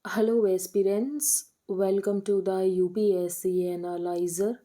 Hello, aspirants. Welcome to the UPSC Analyzer.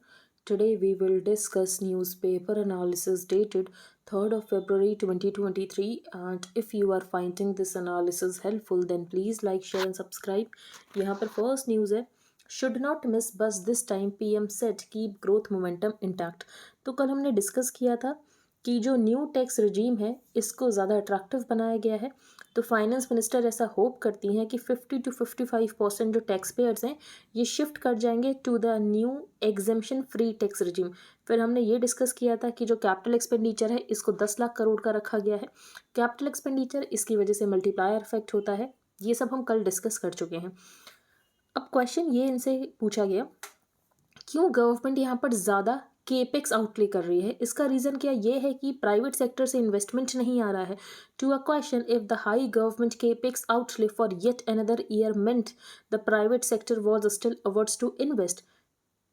Today we will discuss newspaper analysis dated 3rd of February 2023. And if you are finding this analysis helpful, then please like, share and subscribe. यहाँ पर first news है, should not miss bus this time PM said keep growth momentum intact. तो कल हमने discuss किया था कि जो न्यू टैक्स रजीम है इसको ज़्यादा अट्रैक्टिव बनाया गया है। तो फाइनेंस मिनिस्टर ऐसा होप करती हैं कि 50 to 55% जो टैक्स पेयर्स हैं ये शिफ्ट कर जाएंगे to the new exemption free tax regime. फिर हमने ये डिस्कस किया था कि जो कैपिटल एक्सपेंडिचर है इसको 10 लाख करोड़ का रखा गया है। कैपिटल एक्सपेंडिचर इसकी वजह से मल्टीप्लायर इफेक्ट होता है। ये सब हम कल डिस्कस कर चुके हैं। अब क्वेश्चन ये इनसे पूछा गया, क्यों गवर्नमेंट यहाँ पर ज़्यादा केपेक्स आउटले कर रही है। इसका रीज़न क्या ये है कि प्राइवेट सेक्टर से इन्वेस्टमेंट नहीं आ रहा है। To a question if the high government capex outlay for yet another year meant the private sector was still averse to invest.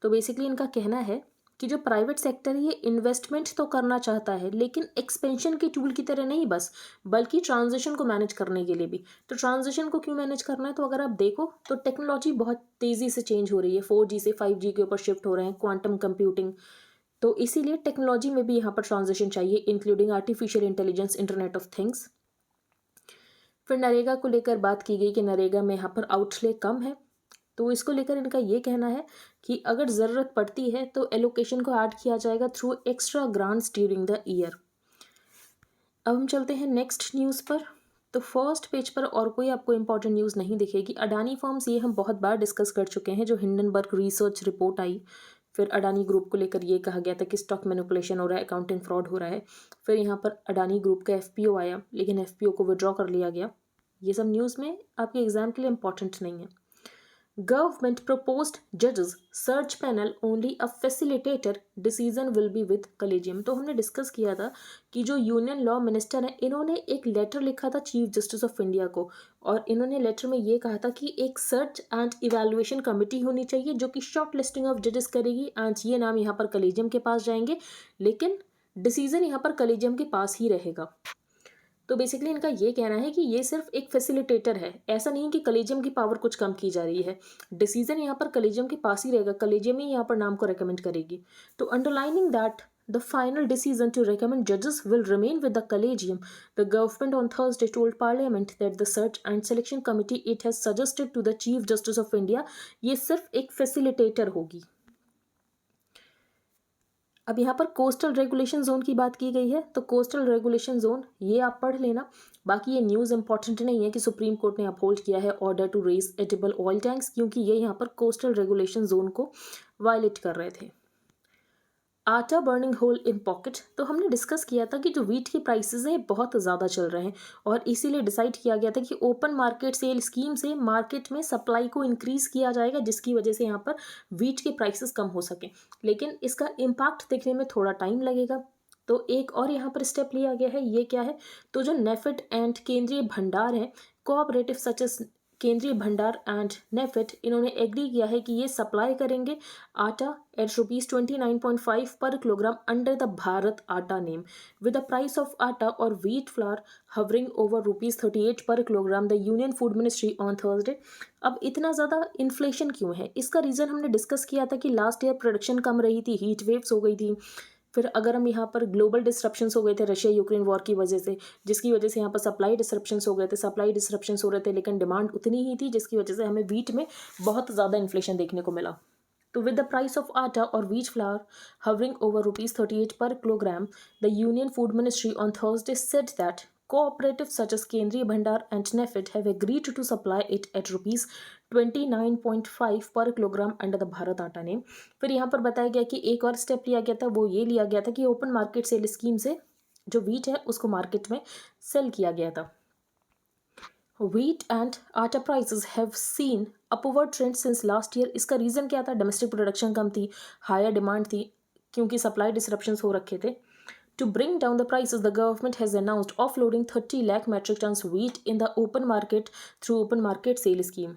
तो बेसिकली इनका कहना है कि जो प्राइवेट सेक्टर है ये इन्वेस्टमेंट तो करना चाहता है लेकिन एक्सपेंशन के टूल की तरह नहीं बस, बल्कि ट्रांजिशन को मैनेज करने के लिए भी। तो ट्रांजिशन को क्यों मैनेज करना है, तो अगर आप देखो तो टेक्नोलॉजी बहुत तेज़ी से चेंज हो रही है। 4G से 5G के ऊपर शिफ्ट हो रहे हैं, क्वांटम कंप्यूटिंग। तो इसीलिए टेक्नोलॉजी में भी यहाँ पर ट्रांजिशन चाहिए, including artificial intelligence, internet of things. फिर नरेगा को लेकर बात की गई कि नरेगा में यहाँ पर आउटले कम है। तो इसको लेकर इनका ये कहना है कि अगर ज़रूरत पड़ती है तो एलोकेशन को ऐड किया जाएगा through extra grants during the year. अब हम चलते हैं नेक्स्ट न्यूज़ पर। तो फर्स्ट पेज पर और कोई आपको इंपॉर्टेंट न्यूज़ नहीं दिखेगी। अडानी फर्म्स ये हम बहुत बार डिस्कस कर चुके हैं, जो हिंडनबर्ग रिसर्च रिपोर्ट आई। फिर अडानी ग्रुप को लेकर ये कहा गया था कि स्टॉक मैनिपुलेशन हो रहा है, अकाउंटिंग फ्रॉड हो रहा है। फिर यहाँ पर अडानी ग्रुप का एफपीओ आया, लेकिन एफपीओ को विड्रॉ कर लिया गया। ये सब न्यूज़ में आपके एग्जाम के लिए इंपॉर्टेंट नहीं है। Government proposed judges search panel only a facilitator decision will be with collegium। तो हमने डिस्कस किया था कि जो यूनियन लॉ मिनिस्टर हैं इन्होंने एक लेटर लिखा था चीफ जस्टिस ऑफ इंडिया को, और इन्होंने लेटर में ये कहा था कि एक सर्च एंड इवैल्यूएशन कमेटी होनी चाहिए जो कि शॉर्ट लिस्टिंग ऑफ जजेस करेगी, एंड ये नाम यहाँ पर कलेजियम के पास जाएंगे, लेकिन डिसीजन यहाँ पर कलेजियम के पास ही रहेगा। तो बेसिकली इनका ये कहना है कि ये सिर्फ एक फैसिलिटेटर है, ऐसा नहीं कि कलेजियम की पावर कुछ कम की जा रही है। डिसीजन यहाँ पर कलेजियम के पास ही रहेगा, कलेजियम ही यहाँ पर नाम को रेकमेंड करेगी। तो underlining that the final decision to recommend judges will remain with the collegium. The government on Thursday told Parliament that the search and selection committee it has suggested to the Chief Justice of India ये सिर्फ एक facilitator होगी। अब यहाँ पर coastal regulation zone की बात की गई है। तो कोस्टल रेगुलेशन जोन ये आप पढ़ लेना, बाकी ये न्यूज़ इंपॉर्टेंट नहीं है कि सुप्रीम कोर्ट ने अपहोल्ड किया है order to raze edible oil tanks, क्योंकि ये यहाँ पर कोस्टल रेगुलेशन जोन को वायलेट कर रहे थे। आटा बर्निंग होल इन पॉकेट। तो हमने डिस्कस किया था कि जो वीट के प्राइसेस हैं बहुत ज़्यादा चल रहे हैं, और इसीलिए डिसाइड किया गया था कि ओपन मार्केट सेल स्कीम से मार्केट में सप्लाई को इंक्रीज़ किया जाएगा, जिसकी वजह से यहाँ पर वीट के प्राइसेस कम हो सकें। लेकिन इसका इम्पैक्ट देखने में थोड़ा टाइम लगेगा। तो एक और यहाँ पर स्टेप लिया गया है, ये क्या है, तो जो नेफेड एंड केंद्रीय भंडार हैं, कोऑपरेटिव सच एस केंद्रीय भंडार एंड नेफेड, इन्होंने एग्री किया है कि ये सप्लाई करेंगे आटा एट ₹29.5 पर किलोग्राम अंडर द भारत आटा name, with the price of आटा और व्हीट फ्लावर hovering over ₹38 पर kilogram, the union food ministry on Thursday. अब इतना ज़्यादा इन्फ्लेशन क्यों है, इसका रीज़न हमने डिस्कस किया था कि लास्ट ईयर प्रोडक्शन कम रही थी, हीट वेव्स हो गई थी। फिर अगर हम यहाँ पर ग्लोबल डिस्ट्रप्शंस हो गए थे रशिया यूक्रेन वॉर की वजह से, जिसकी वजह से यहाँ पर सप्लाई डिस्ट्रप्शंस हो गए थे, सप्लाई डिस्ट्रप्शंस हो रहे थे लेकिन डिमांड उतनी ही थी, जिसकी वजह से हमें वीट में बहुत ज़्यादा इन्फ्लेशन देखने को मिला। तो विद द प्राइस ऑफ आटा और wheat flour hovering over ₹38 per kilogram, the Union Food Ministry on Thursday said that cooperatives such as Kendriya Bhandar and NAFED have agreed to supply it at ₹29.5 पर kilogram under the Bharat आटा name. फिर यहाँ पर बताया गया कि एक और स्टेप लिया गया था, वो ये लिया गया था कि ओपन मार्केट सेल स्कीम से जो वीट है उसको मार्केट में सेल किया गया था। Wheat and आटा prices have seen upward trend since last year। इसका रीज़न क्या था, डोमेस्टिक प्रोडक्शन कम थी, हायर डिमांड थी, क्योंकि सप्लाई डिसरप्शंस हो रखे थे। To bring down the prices, the government has announced offloading 30 lakh metric tons wheat in the open market through open market sale scheme।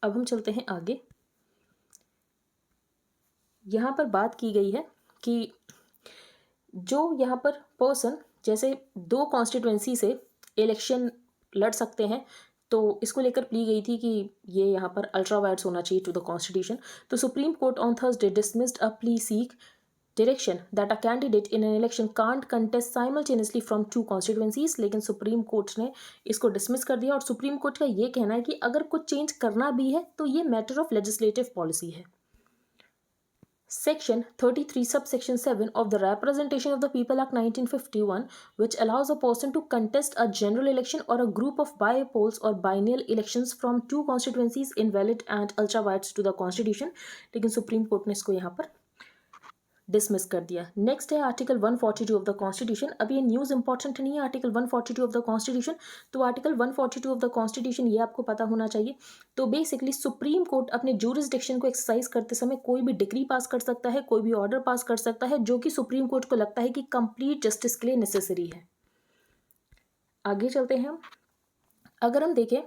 अब हम चलते हैं आगे। यहाँ पर बात की गई है कि जो यहाँ पर पर्सन जैसे दो कॉन्स्टिट्यूएंसी से इलेक्शन लड़ सकते हैं, तो इसको लेकर प्ली गई थी कि ये यहाँ पर अल्ट्रा वायर्स होना चाहिए टू द कॉन्स्टिट्यूशन। तो supreme court on Thursday dismissed a plea seek direction that a candidate in an election can't contest simultaneously from two constituencies। लेकिन सुप्रीम कोर्ट ने इसको डिसमिस कर दिया और सुप्रीम कोर्ट का ये कहना है कि अगर कुछ चेंज करना भी है तो ये मैटर ऑफ लेजिस्लेटिव पॉलिसी है। Section 33 subsection 7 of the Representation of the People Act 1951, which allows a person to contest a general election or a group of by-polls or biennial elections from two constituencies invalid and ultra vires to the constitution। लेकिन supreme court ने इसको यहाँ पर dismiss कर दिया। Next है article 142 of the constitution. अब ये न्यूज़ इंपॉर्टेंट नहीं है आर्टिकल 142 ऑफ द कॉन्स्टिट्यूशन, तो आर्टिकल 142 ऑफ द कॉन्स्टिट्यूशन ये आपको पता होना चाहिए। तो बेसिकली सुप्रीम कोर्ट अपने जूरिसडिक्शन को एक्सरसाइज करते समय कोई भी डिक्री पास कर सकता है, कोई भी ऑर्डर पास कर सकता है जो कि सुप्रीम कोर्ट को लगता है कि कंप्लीट जस्टिस के लिए नेसेसरी है। आगे चलते हैं हम। अगर हम देखें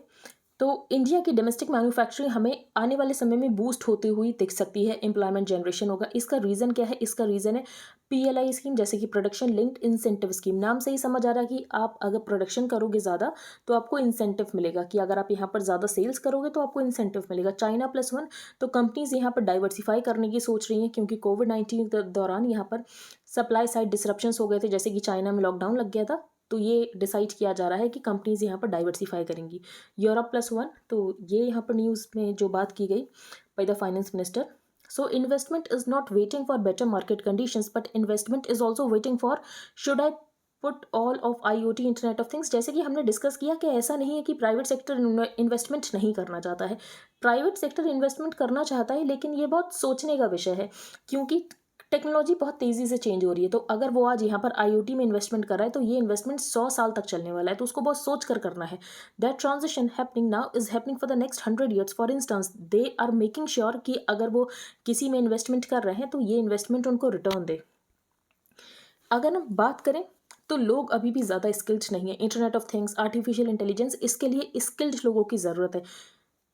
तो इंडिया की डोमेस्टिक मैन्युफैक्चरिंग हमें आने वाले समय में बूस्ट होती हुई दिख सकती है, एम्प्लॉयमेंट जनरेशन होगा। इसका रीज़न क्या है? इसका रीज़न है पीएलआई स्कीम, जैसे कि प्रोडक्शन लिंक्ड इंसेंटिव स्कीम। नाम से ही समझ आ रहा है कि आप अगर प्रोडक्शन करोगे ज़्यादा तो आपको इंसेंटिव मिलेगा, कि अगर आप यहाँ पर ज़्यादा सेल्स करोगे तो आपको इंसेंटिव मिलेगा। चाइना +1, तो कंपनीज यहाँ पर डाइवर्सिफाई करने की सोच रही हैं, क्योंकि कोविड-19 के दौरान यहाँ पर सप्लाई साइड डिसरप्शंस हो गए थे, जैसे कि चाइना में लॉकडाउन लग गया था। तो ये डिसाइड किया जा रहा है कि कंपनीज यहाँ पर डाइवर्सिफाई करेंगी। यूरोप +1, तो ये यहाँ पर न्यूज़ में जो बात की गई by the finance minister. So investment is not waiting for better market conditions, but investment is also waiting for should I put all of IoT, internet of things. जैसे कि हमने डिस्कस किया कि ऐसा नहीं है कि प्राइवेट सेक्टर इन्वेस्टमेंट नहीं करना चाहता है, प्राइवेट सेक्टर इन्वेस्टमेंट करना चाहता है, लेकिन ये बहुत सोचने का विषय है, क्योंकि टेक्नोलॉजी बहुत तेज़ी से चेंज हो रही है। तो अगर वो आज यहाँ पर IoT में इन्वेस्टमेंट कर रहा है तो ये इन्वेस्टमेंट 100 साल तक चलने वाला है, तो उसको बहुत सोच कर करना है। That transition happening now is happening for the next 100 years. For instance they are making sure कि अगर वो किसी में इन्वेस्टमेंट कर रहे हैं तो ये इन्वेस्टमेंट उनको रिटर्न दे। अगर हम बात करें तो लोग अभी भी ज़्यादा स्किल्ड नहीं है। Internet of things, artificial intelligence, इसके लिए स्किल्ड लोगों की ज़रूरत है।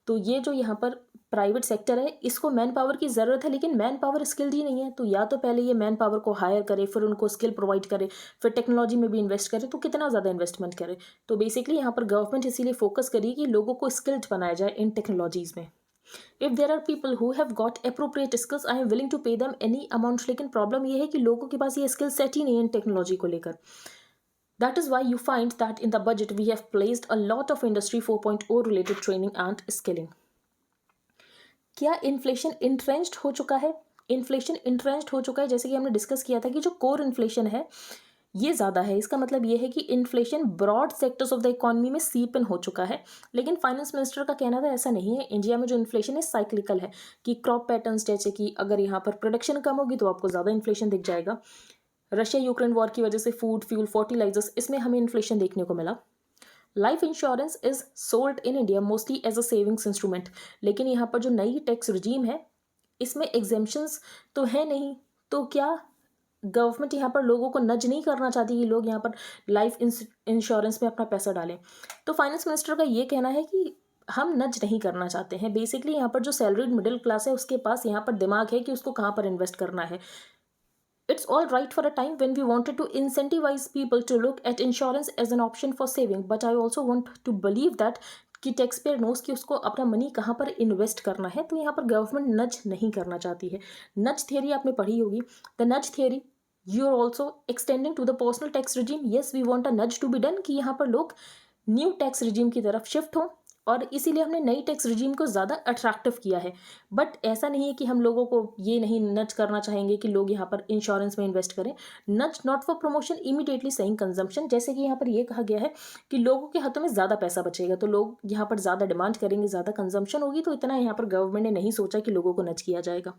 तो ये जो यहाँ पर प्राइवेट सेक्टर है इसको मैन पावर की ज़रूरत है, लेकिन मैन पावर स्किल्ड ही नहीं है। तो या तो पहले ये मैन पावर को हायर करे, फिर उनको स्किल प्रोवाइड करे, फिर टेक्नोलॉजी में भी इन्वेस्ट करे, तो कितना ज़्यादा इन्वेस्टमेंट करे। तो बेसिकली यहाँ पर गवर्नमेंट इसीलिए फोकस करी कि लोगों को स्किल्ड बनाया जाए इन टेक्नोलॉजीज़ में। If there are people who have got appropriate skills, I am willing to pay them any amount. लेकिन प्रॉब्लम ये है कि लोगों के पास ये स्किल सेट ही नहीं है इन टेक्नोलॉजी को लेकर। That is why you find that in the budget we have placed a lot of Industry 4.0 related training and skilling। क्या इन्फ्लेशन इंट्रेंच्ड हो चुका है? इन्फ्लेशन इंट्रेंच्ड हो चुका है, जैसे कि हमने डिस्कस किया था कि जो कोर इन्फ्लेशन है ये ज़्यादा है। इसका मतलब ये है कि inflation broad sectors of the economy में सीप इन हो चुका है। लेकिन फाइनेंस मिनिस्टर का कहना था ऐसा नहीं है। इंडिया में जो इन्फ्लेशन है साइक्लिकल है, कि क्रॉप पैटर्न्स, जैसे कि अगर यहाँ पर प्रोडक्शन कम होगी तो आपको ज़्यादा इन्फ्लेशन दिख जाएगा। रशिया यूक्रेन वॉर की वजह से फूड, फ्यूल, फर्टिलाइजर्स, इसमें हमें इन्फ्लेशन देखने को मिला। Life insurance is sold in India mostly as a savings instrument. लेकिन यहाँ पर जो नई टैक्स रिजीम है इसमें एग्जेम्पशंस तो है नहीं, तो क्या गवर्नमेंट यहाँ पर लोगों को नज नहीं करना चाहती कि लोग यहाँ पर लाइफ इंश्योरेंस में अपना पैसा डालें? तो फाइनेंस मिनिस्टर का ये कहना है कि हम नज नहीं करना चाहते हैं। बेसिकली यहाँ पर जो सैलरीड मिडिल क्लास है उसके पास यहाँ पर दिमाग है कि उसको कहाँ पर इन्वेस्ट करना है। It's all right for a time when we wanted to incentivize people to look at insurance as an option for saving, but I also want to believe that कि टैक्स पेयर नोस कि उसको अपना money कहाँ पर invest करना है। तो यहाँ पर गवर्नमेंट नज नहीं करना चाहती है। नज थियरी आपने पढ़ी होगी, the nudge theory you are also extending to the personal tax regime. Yes, we want a nudge to be done, कि यहाँ पर लोग न्यू टैक्स रिजीम की तरफ शिफ्ट हों, और इसीलिए हमने नई टैक्स रिजीम को ज़्यादा अट्रैक्टिव किया है। बट ऐसा नहीं है कि हम लोगों को ये नहीं नच करना चाहेंगे कि लोग यहाँ पर इंश्योरेंस में इन्वेस्ट करें। Much not for promotion, immediately saying consumption. जैसे कि यहाँ पर ये कहा गया है कि लोगों के हाथों में ज़्यादा पैसा बचेगा, तो लोग यहाँ पर ज़्यादा डिमांड करेंगे, ज़्यादा कंजम्पशन होगी, तो इतना यहाँ पर गवर्नमेंट ने नहीं सोचा कि लोगों को नच किया जाएगा।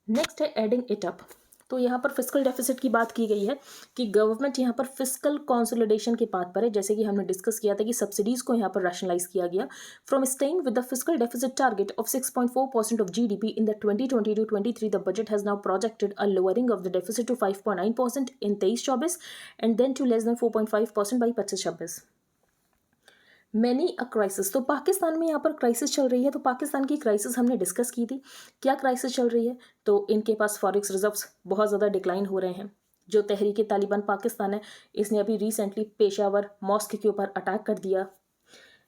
नेक्स्ट है एडिंग इट अप। तो यहाँ पर फिस्कल डेफिसिट की बात की गई है कि गवर्नमेंट यहाँ पर फिस्कल कंसोलिडेशन के पाथ पर है। जैसे कि हमने डिस्कस किया था कि सब्सिडीज़ को यहाँ पर रैशनलाइज किया गया। From staying with the fiscal deficit target of 6.4% of GDP in the 2022-23, the budget has now projected a lowering of the deficit to 5.9% in 23-24 and then to less than 4.5% by 25-26। Many a crisis. तो पाकिस्तान में यहाँ पर crisis चल रही है। तो पाकिस्तान की crisis हमने डिस्कस की थी। क्या क्राइसिस चल रही है? तो इनके पास फॉरेक्स रिजर्व्स बहुत ज़्यादा डिक्लाइन हो रहे हैं। जो तहरीक तालिबान पाकिस्तान है इसने अभी रिसेंटली पेशावर मॉस्क के ऊपर अटैक कर दिया।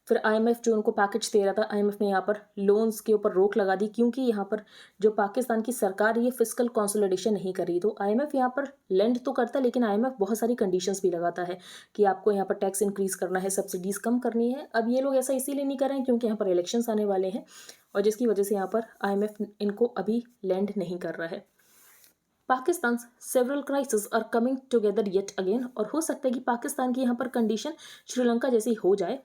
फिर आईएमएफ जो उनको पैकेज दे रहा था, आईएमएफ ने यहाँ पर लोन्स के ऊपर रोक लगा दी, क्योंकि यहाँ पर जो पाकिस्तान की सरकार है ये फिस्कल कंसोलिडेशन नहीं कर रही। तो आईएमएफ यहाँ पर लेंड तो करता है, लेकिन आईएमएफ बहुत सारी कंडीशंस भी लगाता है कि आपको यहाँ पर टैक्स इंक्रीज करना है, सब्सिडीज कम करनी है। अब ये लोग ऐसा इसीलिए नहीं कर रहे हैं क्योंकि यहाँ पर इलेक्शंस आने वाले हैं, और जिसकी वजह से यहाँ पर आईएमएफ इनको अभी लेंड नहीं कर रहा है। Pakistan several crisis are coming together yet again, और हो सकता है कि पाकिस्तान की यहाँ पर कंडीशन श्रीलंका जैसी हो जाए।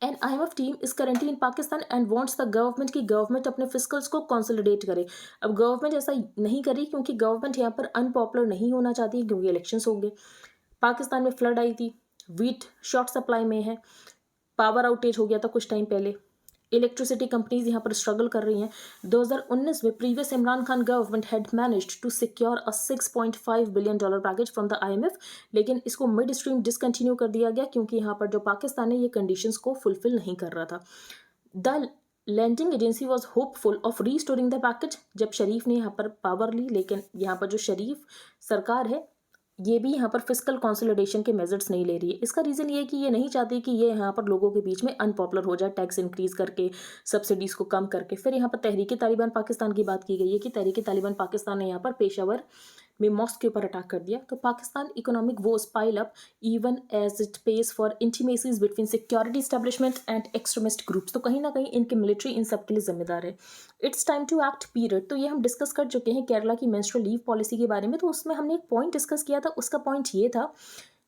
An IMF team is currently in Pakistan and wants the government की गवर्नमेंट अपने फिस्कल्स को कंसोलिडेट करे। अब गवर्नमेंट ऐसा नहीं करी क्योंकि गवर्नमेंट यहाँ पर अनपॉपुलर नहीं होना चाहती, क्योंकि इलेक्शंस होंगे। पाकिस्तान में फ्लड आई थी, वीट शॉर्ट सप्लाई में है, पावर आउटेज हो गया था कुछ टाइम पहले, इलेक्ट्रिसिटी कंपनीज यहाँ पर स्ट्रगल कर रही हैं। 2019 में previous Imran Khan government had managed to secure a $6.5 billion package from the IMF, लेकिन इसको मिड स्ट्रीम डिसकंटिन्यू कर दिया गया क्योंकि यहाँ पर जो पाकिस्तान है ये कंडीशंस को फुलफिल नहीं कर रहा था। The lending agency was hopeful of restoring the package जब शरीफ ने यहाँ पर पावर ली, लेकिन यहाँ पर जो शरीफ सरकार है ये भी यहाँ पर फिस्कल कंसोलिडेशन के मेजर्स नहीं ले रही है। इसका रीज़न ये है कि ये नहीं चाहती कि ये यहाँ पर लोगों के बीच में अनपॉपुलर हो जाए, टैक्स इंक्रीज करके, सब्सिडीज़ को कम करके। फिर यहाँ पर तहरीक तालिबान पाकिस्तान की बात की गई है कि तहरीक तालिबान पाकिस्तान ने यहाँ पर पेशावर में मॉस्क के ऊपर अटैक कर दिया। तो Pakistan economic woes pile up even as it pays for intimacies between security establishment and extremist groups. तो कहीं ना कहीं इनके मिलिट्री इन सब के लिए जिम्मेदार है। It's time to act period, तो ये हम डिस्कस कर चुके हैं केरला की मेंस्ट्रुअल लीव पॉलिसी के बारे में। तो उसमें हमने एक पॉइंट डिस्कस किया था, उसका पॉइंट ये था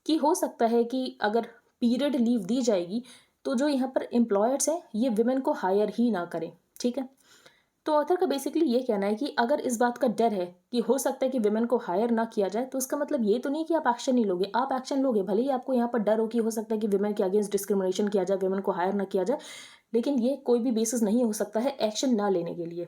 कि हो सकता है कि अगर पीरियड लीव दी जाएगी तो जो यहाँ पर एम्प्लॉयर्स हैं ये विमेन को हायर ही ना करें। ठीक है, तो ऑथर का बेसिकली ये कहना है कि अगर इस बात का डर है कि हो सकता है कि विमेन को हायर ना किया जाए, तो इसका मतलब ये तो नहीं कि आप एक्शन नहीं लोगे, आप एक्शन लोगे। भले ही आपको यहाँ पर डर हो कि हो सकता है कि विमेन के अगेंस्ट डिस्क्रिमिनेशन किया जाए, विमेन को हायर ना किया जाए, लेकिन ये कोई भी बेसिस नहीं हो सकता है एक्शन ना लेने के लिए।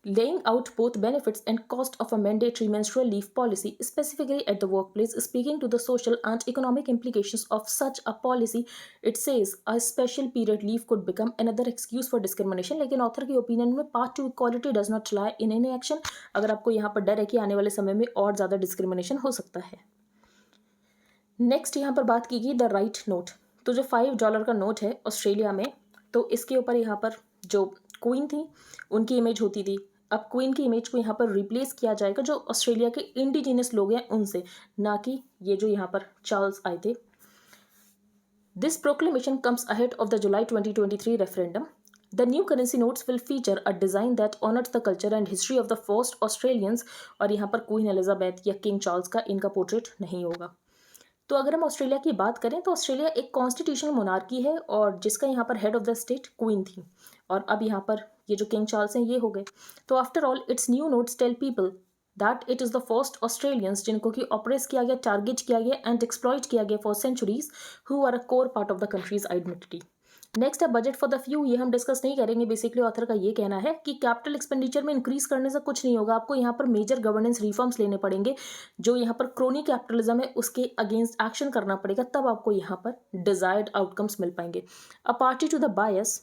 Laying out both benefits and cost of a mandatory menstrual leave policy, specifically at the workplace, speaking to the social and economic implications of such a policy, it says a special period leave could become another excuse for discrimination. लेकिन author के opinion में path to equality does not lie in any action। अगर आपको यहाँ पर डर है कि आने वाले समय में और ज़्यादा डिस्क्रिमिनेशन हो सकता है। नेक्स्ट यहाँ पर बात की गई द राइट नोट। तो जो $5 का नोट है ऑस्ट्रेलिया में, तो इसके ऊपर यहाँ पर जो क्वीन थी उनकी इमेज होती थी। अब क्वीन की इमेज को यहाँ पर रिप्लेस किया जाएगा जो ऑस्ट्रेलिया के इंडिजिनियस लोग हैं उनसे, ना कि ये जो यहाँ पर चार्ल्स आए थे। This proclamation comes ahead of the July 2023 referendum. The new currency notes will feature a design that honors the culture and history of the first Australians, और यहाँ पर क्वीन एलिजाबेथ या किंग चार्ल्स का इनका portrait नहीं होगा। तो अगर हम ऑस्ट्रेलिया की बात करें तो ऑस्ट्रेलिया एक कॉन्स्टिट्यूशनल मोनार्की है और जिसका यहाँ पर head of the state queen थी, और अब यहाँ पर ये जो किंग चार्ल्स हैं ये हो गए। तो after all it's new notes tell people that it is the first Australians जिनको कि ऑपरेस किया गया, टारगेट किया गया एंड एक्सप्लॉइट किया गया for centuries, who are a core part of the countries identity. Next है बजट फॉर द फ्यू। ये हम डिस्कस नहीं करेंगे। बेसिकली ऑथर का ये कहना है कि कैपिटल एक्सपेंडिचर में इंक्रीज करने से कुछ नहीं होगा, आपको यहाँ पर मेजर गवर्नेंस रिफॉर्म्स लेने पड़ेंगे। जो यहाँ पर क्रोनी कैपिटलिज्म है उसके अगेंस्ट एक्शन करना पड़ेगा, तब आपको यहाँ पर डिजायर्ड आउटकम्स मिल पाएंगे। A party to the bias,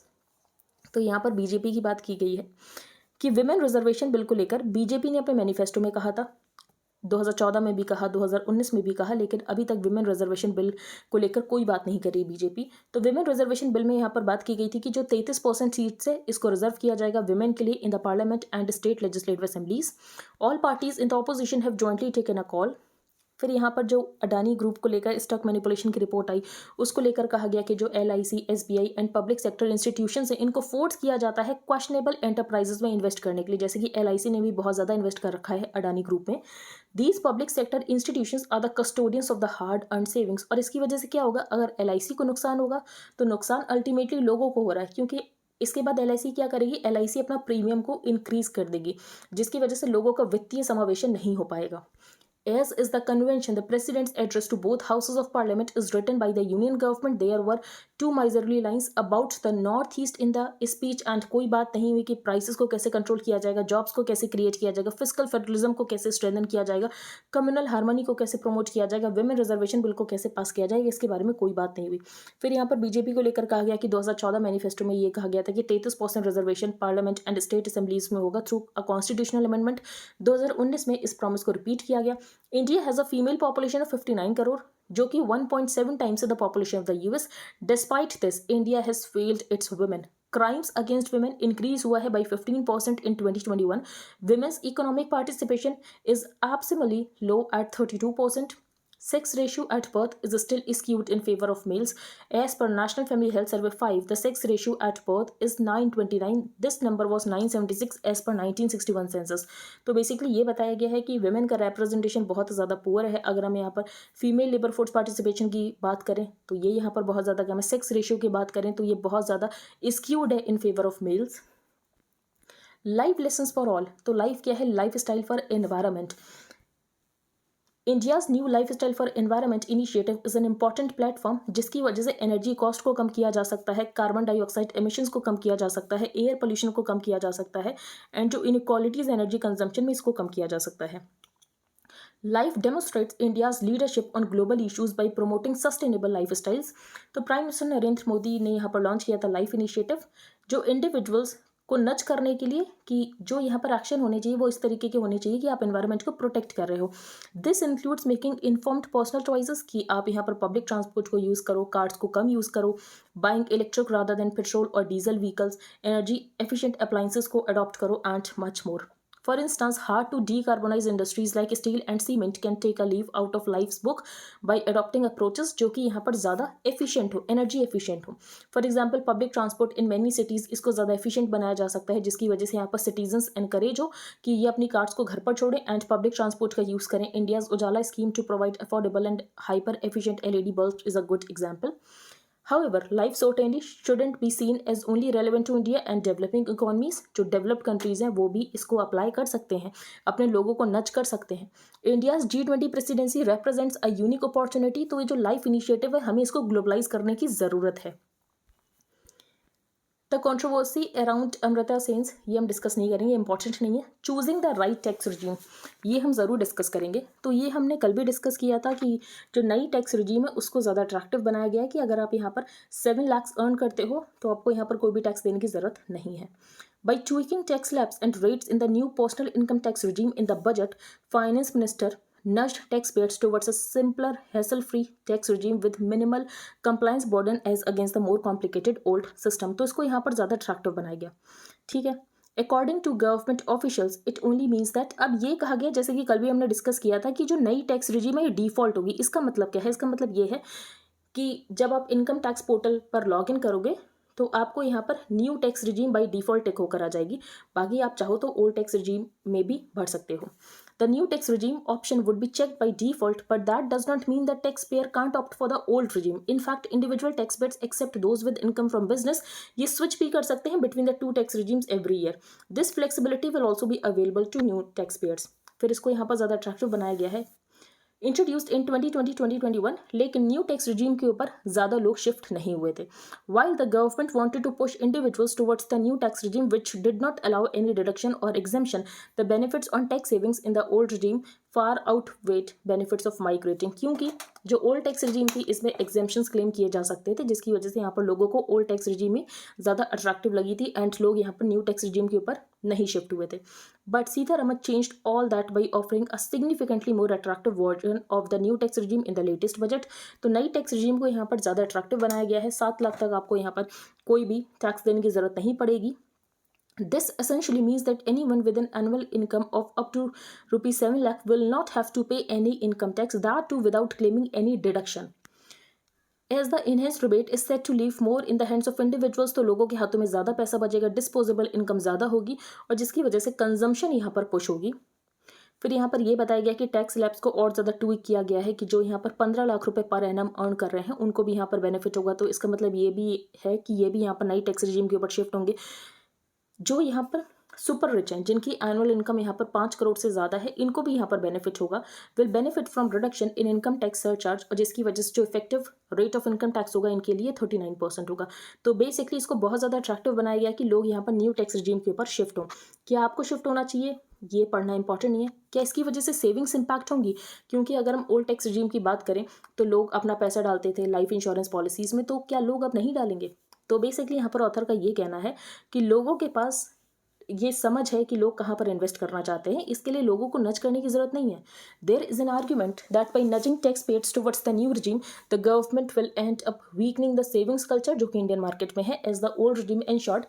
तो यहाँ पर बीजेपी की बात की गई है कि विमेन रिजर्वेशन बिल को लेकर बीजेपी ने अपने मैनिफेस्टो में कहा था, 2014 में भी कहा, 2019 में भी कहा, लेकिन अभी तक विमेन रिजर्वेशन बिल को लेकर कोई बात नहीं कर रही बीजेपी। तो विमेन रिजर्वेशन बिल में यहाँ पर बात की गई थी कि जो 33% सीट्स है इसको रिजर्व किया जाएगा विमेन के लिए in the parliament and state legislative assemblies. All parties in the opposition have jointly taken a call. फिर यहाँ पर जो अडानी ग्रुप को लेकर स्टॉक मैनिपुलेशन की रिपोर्ट आई उसको लेकर कहा गया कि जो LIC, SBI and public sector institutions हैं इनको फोर्स किया जाता है क्वेश्चनेबल एंटरप्राइजेस में इन्वेस्ट करने के लिए, जैसे कि LIC ने भी बहुत ज़्यादा इन्वेस्ट कर रखा है अडानी ग्रुप में। These public sector institutions are the custodians of the hard earn savings. और इसकी वजह से क्या होगा, अगर LIC को नुकसान होगा तो नुकसान अल्टीमेटली लोगों को हो रहा है, क्योंकि इसके बाद LIC क्या करेगी, LIC अपना प्रीमियम को इंक्रीज कर देगी, जिसकी वजह से लोगों का वित्तीय समावेशन नहीं हो पाएगा। As is the convention, the president's address to both houses of parliament is written by the union government. There were two miserly lines about the northeast in the speech and कोई बात नहीं हुई कि प्राइसेस को कैसे control किया जाएगा, jobs को कैसे क्रिएट किया जाएगा, फिस्कल फेडरलिज्म को कैसे स्ट्रेंथन किया जाएगा, कम्युनल हार्मनी को कैसे प्रमोट किया जाएगा, विमेन रिजर्वेशन बिल को कैसे पास किया जाएगा, इसके बारे में कोई बात नहीं हुई। फिर यहाँ पर बीजेपी को लेकर कहा गया कि 2014 मैनिफेस्टो में ये कहा गया था कि 33% reservation parliament and state assemblies में होगा थ्रू अ कॉन्स्टिट्यूशनल अमेंडमेंट। 2019 में इस प्रॉमिस को रिपीट किया गया। India has a female population of 59 crore, जो कि 1.7 times the population of the US. Despite this, India has failed it's women. Crimes against women increase हुआ है by 15% in 2021. Women's economic participation is abysmally low at 32%. Sex ratio at birth is still skewed in favor of males. As per National Family Health Survey 5, the sex ratio at birth is 929. This number was 976 as per 1961 census. तो basically ये बताया गया है कि women का representation बहुत ज़्यादा poor है. अगर हम यहाँ पर फीमेल लेबर फोर्स पार्टिसिपेशन की बात करें तो ये यहाँ पर बहुत ज़्यादा कम है. सेक्स रेशियो की बात करें तो ये बहुत ज़्यादा स्क्यूड है in favour of males. Life lessons for all, तो लाइफ क्या है? Life style for environment. India's new life style for environment initiative is an important platform जिसकी वजह से एनर्जी कॉस्ट को कम किया जा सकता है, कार्बन डाइऑक्साइड एमिशंस को कम किया जा सकता है, एयर पोल्यूशन को कम किया जा सकता है, एंड जो इनक्वालिटीज़ एनर्जी कंजम्पशन में इसको कम किया जा सकता है. Life demonstrates India's leadership on global issues by promoting sustainable lifestyles. तो प्राइम मिनिस्टर नरेंद्र मोदी ने यहाँ पर लॉन्च किया था लाइफ इनिशिएटिव, जो इंडिविजुअल्स को नच करने के लिए कि जो यहाँ पर एक्शन होने चाहिए वो इस तरीके के होने चाहिए कि आप एनवायरनमेंट को प्रोटेक्ट कर रहे हो. This includes making informed personal choices कि आप यहाँ पर पब्लिक ट्रांसपोर्ट को यूज़ करो, कार्स को कम यूज़ करो, buying electric rather than petrol और diesel vehicles, energy efficient appliances को अडॉप्ट करो and much more. For instance, hard to decarbonize industries like steel and cement can take a leaf out of life's book by adopting approaches जो कि यहाँ पर ज़्यादा efficient हो, energy efficient हो. For example, public transport in many cities इसको ज़्यादा efficient बनाया जा सकता है जिसकी वजह से यहाँ पर citizens encourage हो कि ये अपनी कार्स को घर पर छोड़ें and public transport का यूज़ करें. India's Ujala scheme to provide affordable and hyper efficient LED bulbs is a good example. However, life certainly shouldn't be seen as only relevant to India and developing economies. जो developed countries हैं वो भी इसको apply कर सकते हैं, अपने लोगों को नच कर सकते हैं. India's G20 presidency represents a unique opportunity. तो ये जो लाइफ इनिशिएटिव है हमें इसको ग्लोबलाइज करने की ज़रूरत है. The controversy around Amrita sense, ये हम डिस्कस नहीं करेंगे, इंपॉर्टेंट नहीं है. Choosing the right tax regime, ये हम ज़रूर डिस्कस करेंगे. तो ये हमने कल भी डिस्कस किया था कि जो नई टैक्स रिजीम है उसको ज़्यादा अट्रैक्टिव बनाया गया है कि अगर आप यहाँ पर 7 लाख अर्न करते हो तो आपको यहाँ पर कोई भी टैक्स देने की ज़रूरत नहीं है. By tweaking tax slabs and rates in the new personal income tax regime in the budget, Finance Minister nudged taxpayers towards a simpler, hassle-free tax regime with minimal compliance burden as against the more complicated old system. तो इसको यहाँ पर ज़्यादा attractive बनाया गया. ठीक है. According to government officials, it only means that, अब ये कहा गया जैसे कि कल भी हमने डिस्कस किया था कि जो नई टैक्स रिजीम है ये डिफ़ॉल्ट होगी. इसका मतलब क्या है? इसका मतलब ये है कि जब आप इनकम टैक्स पोर्टल पर लॉग इन करोगे तो आपको यहाँ पर new tax regime by default tick होकर आ जाएगी. बाकी आप चाहो तो ओल्ड टैक्स रिजीम में भी भर सकते हो. The new tax regime option would be checked by default, but that does not mean that taxpayer can't opt for the old regime. In fact, individual taxpayers, except those with income from business, ये switch भी कर सकते हैं between the two tax regimes every year. This flexibility will also be available to new taxpayers. फिर इसको यहाँ पर ज़्यादा अट्रैक्टिव बनाया गया है. इंट्रोड्यूस्ड इन 2020-2021, लेकिन न्यू टैक्स रिजीम के ऊपर ज़्यादा लोग शिफ्ट नहीं हुए थे. While the government wanted to push individuals towards the new tax regime which did not allow any deduction और exemption, the benefits on tax savings in the old regime far outweigh benefits of migrating. क्योंकि जो old tax regime थी इसमें exemptions claim किए जा सकते थे जिसकी वजह से यहाँ पर लोगों को ओल्ड टैक्स रिजीम में ज़्यादा अट्रैक्टिव लगी थी एंड लोग यहाँ पर न्यू टैक्स रिजीम के ऊपर नहीं शिफ्ट हुए थे. But Sitharaman changed all that by offering a significantly more attractive version of the new tax regime in the latest budget. तो नई टैक्स रिजीम को यहाँ पर ज़्यादा अट्रैक्टिव बनाया गया है. 7 लाख तक आपको यहाँ पर कोई भी टैक्स देने की ज़रूरत नहीं पड़ेगी. This essentially means that anyone with an annual income of up to rupees 7 lakh will not have to pay any income tax, that too without claiming any deduction. As the enhanced rebate is set to leave more in the hands of individuals, तो लोगों के हाथों में ज़्यादा पैसा बचेगा, disposable income ज़्यादा होगी और जिसकी वजह से कंजम्पशन यहाँ पर पुश होगी. फिर यहाँ पर ये बताया गया कि टैक्स लैब्स को और ज़्यादा ट्वीक किया गया है कि जो यहाँ पर 15 लाख रुपए पर एनम अर्न कर रहे हैं उनको भी यहाँ पर बेनिफिट होगा. तो इसका मतलब ये भी है कि ये भी यहाँ पर नई टैक्स रिजीम के ऊपर शिफ्ट होंगे. जो यहाँ पर सुपर रिच हैं जिनकी एनुअल इनकम यहाँ पर 5 करोड़ से ज़्यादा है इनको भी यहाँ पर बेनिफिट होगा. Will benefit from reduction in income tax surcharge, और जिसकी वजह से जो effective rate of income tax होगा इनके लिए 39% होगा. तो बेसिकली इसको बहुत ज़्यादा अट्रैक्टिव बनाया गया कि लोग यहाँ पर न्यू टैक्स रिजीम के ऊपर शिफ्ट हों. क्या आपको शिफ्ट होना चाहिए? ये पढ़ना इंपॉर्टेंट नहीं है. क्या इसकी वजह से सेविंग्स इंपैक्ट होंगी? क्योंकि अगर हम ओल्ड टैक्स रिजीम की बात करें तो लोग अपना पैसा डालते थे लाइफ इंश्योरेंस पॉलिसीज़ में, तो क्या लोग अब नहीं डालेंगे? तो बेसिकली यहाँ पर ऑथर का ये कहना है कि लोगों के पास ये समझ है कि लोग कहाँ पर इन्वेस्ट करना चाहते हैं, इसके लिए लोगों को नज करने की जरूरत नहीं है. There is an argument that by nudging tax payers towards the new regime the government will end up weakening the savings culture, जो कि इंडियन मार्केट में है, as the old regime ensured.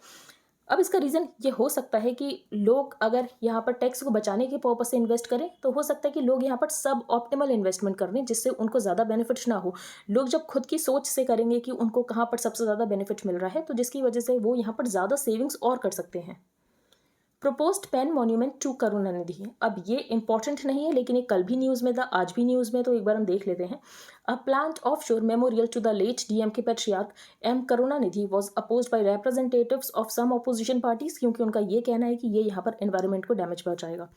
अब इसका रीज़न ये हो सकता है कि लोग अगर यहाँ पर टैक्स को बचाने के पर्पज से इन्वेस्ट करें, तो हो सकता है कि लोग यहाँ पर सब ऑप्टिमल इन्वेस्टमेंट कर लें जिससे उनको ज़्यादा बेनिफिट ना हो. लोग जब खुद की सोच से करेंगे कि उनको कहाँ पर सबसे ज़्यादा बेनिफिट मिल रहा है, तो जिसकी वजह से वो यहाँ पर ज़्यादा सेविंग्स और कर सकते हैं. Proposed pen monument to Karunanidhi. अब ये इंपॉर्टेंट नहीं है, लेकिन ये कल भी न्यूज़ में था, आज भी न्यूज़ में, तो एक बार हम देख लेते हैं. A planned offshore memorial to the late DMK patriarch M Karunanidhi was opposed by representatives of some opposition parties, क्योंकि उनका ये कहना है कि ये यहाँ पर एनवायरमेंट को डैमेज पहुंचाएगा.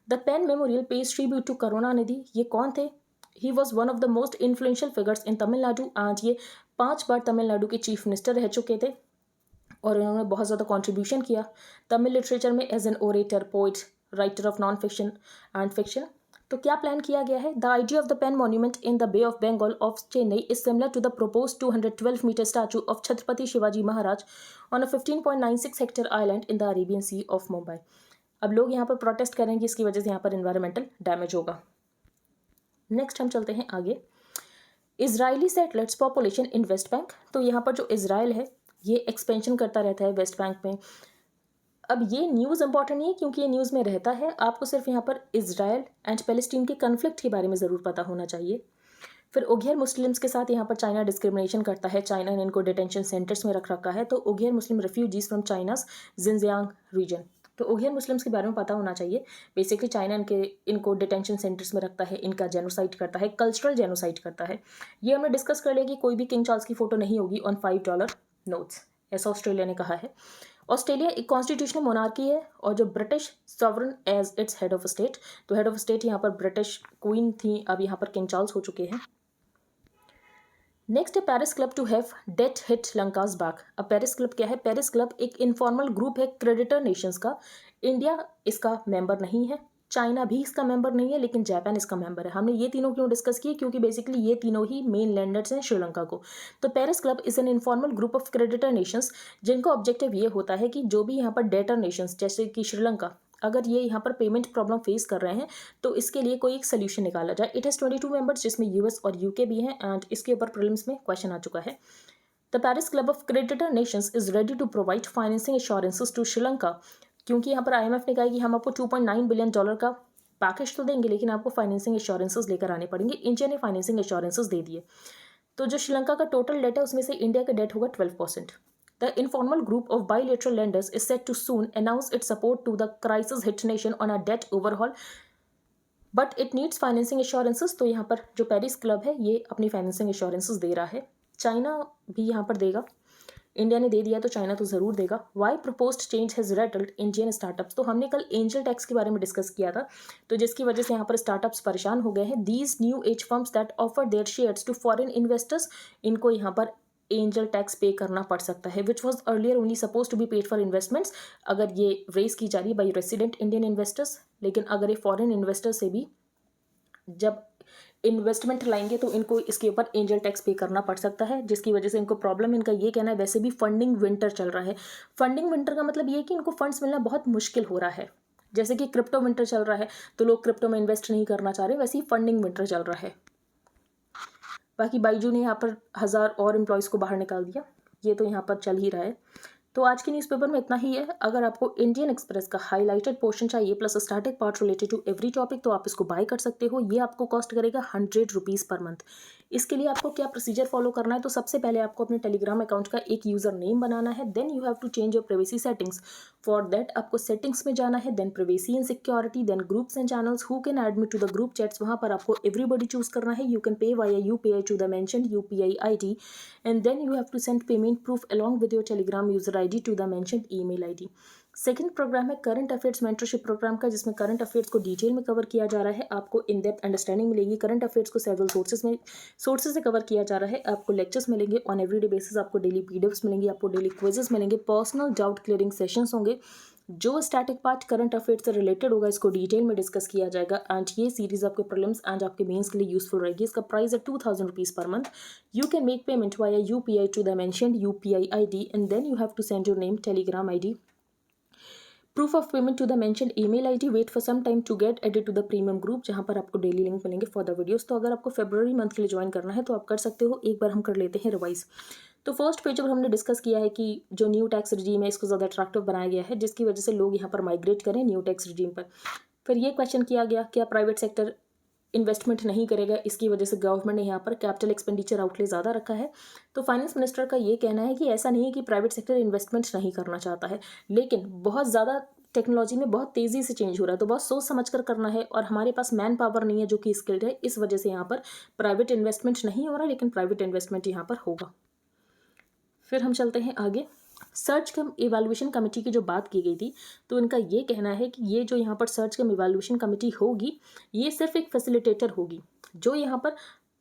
The pen memorial pays tribute to Karunanidhi. ये कौन थे? He was one of the most influential figures in Tamil Nadu. आज ये 5 बार तमिलनाडु के चीफ मिनिस्टर रह चुके थे और इन्होंने बहुत ज़्यादा कंट्रीब्यूशन किया तमिल लिटरेचर में as an orator, poet, writer of non fiction and fiction. तो क्या प्लान किया गया है? The idea of the pen monument in the Bay of Bengal of Chennai is similar to the proposed 212 metre statue of Chhatrapati Shivaji Maharaj on a 15.96 hectare island in the Arabian Sea of Mumbai. अब लोग यहाँ पर protest करेंगे, इसकी वजह से यहाँ पर इन्वायरमेंटल डैमेज होगा. नेक्स्ट हम चलते हैं आगे. Israeli settlers population in West Bank. तो यहाँ पर जो इसराइल है ये एक्सपेंशन करता रहता है वेस्ट बैंक में. अब ये न्यूज़ इंपॉर्टेंट नहीं है क्योंकि ये न्यूज़ में रहता है, आपको सिर्फ यहाँ पर इजराइल एंड पैलेस्टीन के कन्फ्लिक्ट के बारे में ज़रूर पता होना चाहिए. फिर उघेर मुस्लिम्स के साथ यहाँ पर चाइना डिस्क्रिमिनेशन करता है. चाइना ने इनको डिटेंशन सेंटर्स में रख रखा है. तो Uyghur Muslim refugees from China's Xinjiang region. तो उघेर मुस्लिम्स के बारे में पता होना चाहिए. बेसिकली चाइना इनको डिटेंशन सेंटर्स में रखता है, इनका जेनोसाइड करता है, कल्चरल जेनोसाइड करता है. ये हमने डिस्कस कर लिया कि कोई भी किंग चार्ल्स की फोटो नहीं होगी ऑन $5 नोट्स, ऐसा ऑस्ट्रेलिया ने कहा है. ऑस्ट्रेलिया एक कॉन्स्टिट्यूशनल मोनार्की है और जो British sovereign as its head of state. तो हेड ऑफ स्टेट यहाँ पर ब्रिटिश क्वीन थी, अब यहाँ पर किंग चार्ल्स हो चुके हैं. नेक्स्ट है Paris Club to have debt hit Lanka's back. अब पेरिस क्लब क्या है? पेरिस क्लब एक इनफॉर्मल ग्रुप है क्रेडिटर नेशंस का. इंडिया इसका मेंबर नहीं है, चाइना भी इसका मेंबर नहीं है, लेकिन जापान इसका मेंबर है. हमने ये तीनों क्यों डिस्कस किए? क्योंकि बेसिकली ये तीनों ही मेन लैंडर्स हैं श्रीलंका को. तो Paris club is an informal group of creditor Nations जिनका ऑब्जेक्टिव ये होता है कि जो भी यहाँ पर डेटर नेशंस जैसे कि श्रीलंका, अगर ये यहाँ पर पेमेंट प्रॉब्लम फेस कर रहे हैं तो इसके लिए कोई एक सोल्यूशन निकाला जाए. इट हैज़ 22 मेंबर्स जिसमें यूएस और यूके भी हैं एंड इसके ऊपर प्रीलिम्स में क्वेश्चन आ चुका है. The Paris Club of creditor nations is ready to provide financing assurances to Sri Lanka. क्योंकि यहाँ पर IMF ने कहा कि हम आपको $2.9 बिलियन का पैकेज तो देंगे, लेकिन आपको फाइनेंसिंग एश्योरेंसेस लेकर आने पड़ेंगे. इंडिया ने फाइनेंसिंग एश्योरेंसेस दे दिए. तो जो श्रीलंका का टोटल डेट है उसमें से इंडिया का डेट होगा 12%. The informal group of bilateral lenders is set to soon announce its support to the crisis-hit nation on a debt overhaul, but it needs financing assurances. तो यहाँ पर जो पेरिस क्लब है ये अपनी फाइनेंसिंग एश्योरेंसेस दे रहा है. चाइना भी यहाँ पर देगा, इंडिया ने दे दिया तो चाइना तो ज़रूर देगा. Why proposed change has rattled Indian startups. तो हमने कल एंजल टैक्स के बारे में डिस्कस किया था, तो जिसकी वजह से यहाँ पर स्टार्टअप्स परेशान हो गए हैं. These new age firms that offer their shares to foreign investors, इनको यहाँ पर एंजल टैक्स पे करना पड़ सकता है, which was earlier only suppose to be paid for investments. अगर ये रेज की जा रही है बाई रेसिडेंट इंडियन इन्वेस्टर्स, लेकिन अगर ये फॉरेन इन्वेस्टर से भी जब इन्वेस्टमेंट लाएंगे तो इनको इसके ऊपर एंजल टैक्स पे करना पड़ सकता है, जिसकी वजह से इनको प्रॉब्लम. इनका ये कहना है वैसे भी फंडिंग विंटर चल रहा है. फंडिंग विंटर का मतलब ये है कि इनको फंड्स मिलना बहुत मुश्किल हो रहा है. जैसे कि क्रिप्टो विंटर चल रहा है तो लोग क्रिप्टो में इन्वेस्ट नहीं करना चाह रहे, वैसे ही फंडिंग विंटर चल रहा है. बाकी बाइजू ने यहाँ पर 1000 और एम्प्लॉयज़ को बाहर निकाल दिया, ये तो यहाँ पर चल ही रहा है. तो आज के न्यूज़पेपर में इतना ही है. अगर आपको इंडियन एक्सप्रेस का हाईलाइटेड पोर्शन चाहिए plus static part related to every topic तो आप इसको बाय कर सकते हो. ये आपको कॉस्ट करेगा 100 रुपीज़ पर मंथ. इसके लिए आपको क्या प्रोसीजर फॉलो करना है? तो सबसे पहले आपको अपने टेलीग्राम अकाउंट का एक यूज़र नेम बनाना है. Then you have to change your privacy settings. For that आपको सेटिंग्स में जाना है, then privacy and security, then groups and channels, who can admit to the group chats. वहाँ पर आपको एवरीबडी चूज करना है. You can pay via UPI to the mentioned UPI ID and then you have to send payment proof along with your Telegram user ID to the mentioned email ID. Second program है current affairs mentorship programme का, जिसमें current affairs को detail में cover किया जा रहा है. आपको इन डेप्थ अंडरस्टैंडिंग मिलेगी. करंट अफेयर्स को सेवरल सोर्सेज से कवर किया जा रहा है. आपको लेक्चर्स मिलेंगे ऑन एवरीडे बेसिस, आपको डेली PDFs मिलेंगी, आपको डेली क्विजेस मिलेंगे, पर्सनल डाउट क्लियरिंग सेशंस होंगे. जो स्टैटिक पार्ट करंट अफेयर्स से रिलेटेड होगा इसको डिटेल में डिस्कस किया जाएगा. एंड ये सीरीज आपके प्रीलिम्स एंड आपके मेंस के लिए यूजफुल रहेगी. इसका प्राइस है 2000 rupees per month. You can make payment via UPI to the mentioned UPI ID and then you have to send your name, Telegram ID, proof of payment to the mentioned email ID, wait for some time to get added to the premium group, जहाँ पर आपको daily link मिलेंगे for the videos. तो अगर आपको फरवरी month के लिए join करना है तो आप कर सकते हो। एक बार हम कर लेते हैं रिवाइज। तो फर्स्ट पेज पर हमने डिस्कस किया है कि जो न्यू टैक्स रिजीम है इसको ज़्यादा अट्रैक्टिव बनाया गया है, जिसकी वजह से लोग यहाँ पर माइग्रेट करें न्यू टैक्स रिजीम पर। फिर ये क्वेश्चन किया गया क्या प्राइवेट सेक्टर इन्वेस्टमेंट नहीं करेगा, इसकी वजह से गवर्नमेंट ने यहाँ पर कैपिटल एक्सपेंडिचर आउटले ज़्यादा रखा है। तो फाइनेंस मिनिस्टर का ये कहना है कि ऐसा नहीं है कि प्राइवेट सेक्टर इन्वेस्टमेंट नहीं करना चाहता है, लेकिन बहुत ज़्यादा टेक्नोलॉजी में बहुत तेज़ी से चेंज हो रहा है, तो बहुत सोच समझ कर करना है, और हमारे पास मैन पावर नहीं है जो कि स्किल्ड है, इस वजह से यहाँ पर प्राइवेट इन्वेस्टमेंट नहीं हो रहा, लेकिन प्राइवेट इन्वेस्टमेंट यहाँ पर होगा। फिर हम चलते हैं आगे। सर्च कम इवैल्यूएशन कमेटी की जो बात की गई थी, तो इनका ये कहना है कि ये जो यहाँ पर सर्च कम इवैल्यूएशन कमेटी होगी, ये सिर्फ एक फैसिलिटेटर होगी। जो यहाँ पर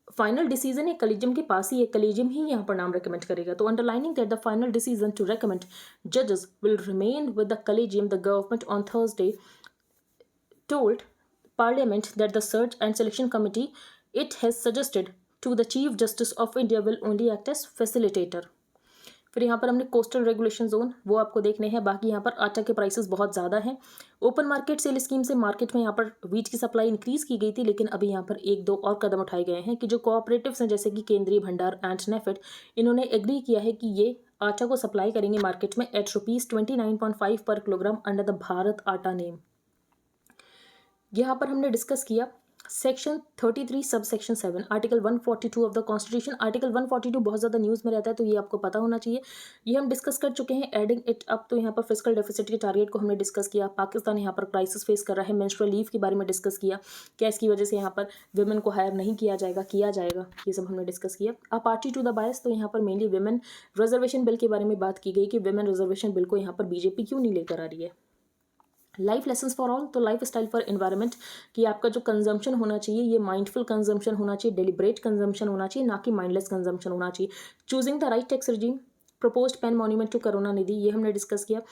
फाइनल डिसीजन एक कलीजियम के पास ही, एक कलीजियम ही यहाँ पर नाम रिकमेंड करेगा। तो underlining that the final decision to recommend जजेस will remain with the collegium, the government on Thursday told Parliament that the search and selection committee it has suggested to the Chief Justice of India will only act as facilitator। फिर यहाँ पर हमने coastal regulation zone वो आपको देखने हैं। बाकी यहाँ पर आटा के प्राइसेस बहुत ज़्यादा हैं। ओपन मार्केट सेल स्कीम से मार्केट में यहाँ पर वीट की सप्लाई इंक्रीज़ की गई थी, लेकिन अभी यहाँ पर एक दो और कदम उठाए गए हैं कि जो कोऑपरेटिव्स हैं जैसे कि केंद्रीय भंडार एंड नेफेड, इन्होंने एग्री किया है कि ये आटा को सप्लाई करेंगे मार्केट में एट ₹29.5 पर किलोग्राम अंडर द भारत आटा नेम। यहाँ पर हमने डिस्कस किया section 33 sub section 7 article 142 of the constitution. Article 142 बहुत ज़्यादा न्यूज़ में रहता है, तो ये आपको पता होना चाहिए। ये हम डिस्कस कर चुके हैं। एडिंग इट अप, तो यहाँ पर फिस्कल डेफिसिट के टारगेट को हमने डिस्कस किया। पाकिस्तान यहाँ पर क्राइसिस फेस कर रहा है। मेंस्ट्रुअल लीव के बारे में डिस्कस किया, क्या इसकी वजह से यहाँ पर वुमेन को हायर नहीं किया जाएगा, ये सब हमने डिस्कस किया। A party to the bias, तो यहाँ पर मेनली वुमेन रिजर्वेशन बिल के बारे में बात की गई कि वुमेन रिजर्वेशन बिल को यहाँ पर बीजेपी क्यों नहीं लेकर आ रही है। लाइफ लेसन्स फॉर ऑल, तो लाइफ स्टाइल फॉर एनवायरनमेंट, कि आपका जो कंजम्पशन होना चाहिए ये माइंडफुल कंजम्पशन होना चाहिए, डेलिब्रेट कंजम्पशन होना चाहिए, ना कि माइंडलेस कंजम्पशन होना चाहिए। Choosing the right tax regime, proposed pen monument to Karunanidhi, ये हमने डिस्कस किया।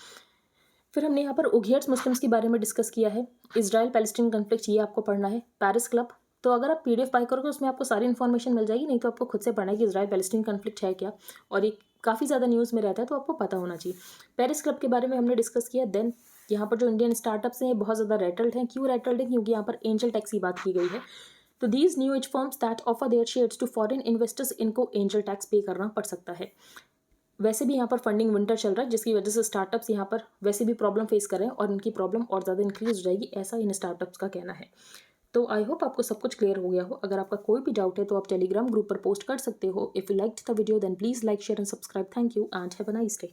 फिर हमने यहाँ पर उघेयर्स मुस्लिम्स के बारे में डिस्कस किया है। इजराइल पैलेस्टीन कन्फ्लिक्ट, ये आपको पढ़ना है। पेरिस क्लब, तो अगर आप PDF बाय करोगे उसमें आपको सारी इन्फॉर्मेशन मिल जाएगी, नहीं तो आपको खुद से पढ़ना है कि इजराइल पैलेस्टीन कन्फ्लिक्ट है क्या, और ये काफ़ी ज़्यादा न्यूज़ में रहता है, तो आपको पता होना चाहिए। पेरिस क्लब के बारे में हमने डिस्कस किया। देन यहाँ पर जो इंडियन स्टार्टअप्स हैं बहुत ज़्यादा रेटल्ड हैं। क्यों रेटल्ड हैं? क्योंकि यहाँ पर एंजल टैक्स की बात की गई है। तो these new age firms that offer their shares to foreign investors, इनको एंजल टैक्स पे करना पड़ सकता है। वैसे भी यहाँ पर फंडिंग विंटर चल रहा है, जिसकी वजह से स्टार्टअप्स यहाँ पर वैसे भी प्रॉब्लम फेस कर रहे हैं, और इनकी प्रॉब्लम और ज़्यादा इंक्रीज हो जाएगी, ऐसा इन स्टार्टअप्स का कहना है। तो आई होप आपको सब कुछ क्लियर हो गया हो। अगर आपका कोई भी डाउट है तो आप टेलीग्राम ग्रुप पर पोस्ट कर सकते हो। If you liked the video then please like, share and subscribe. Thank you and have a nice day.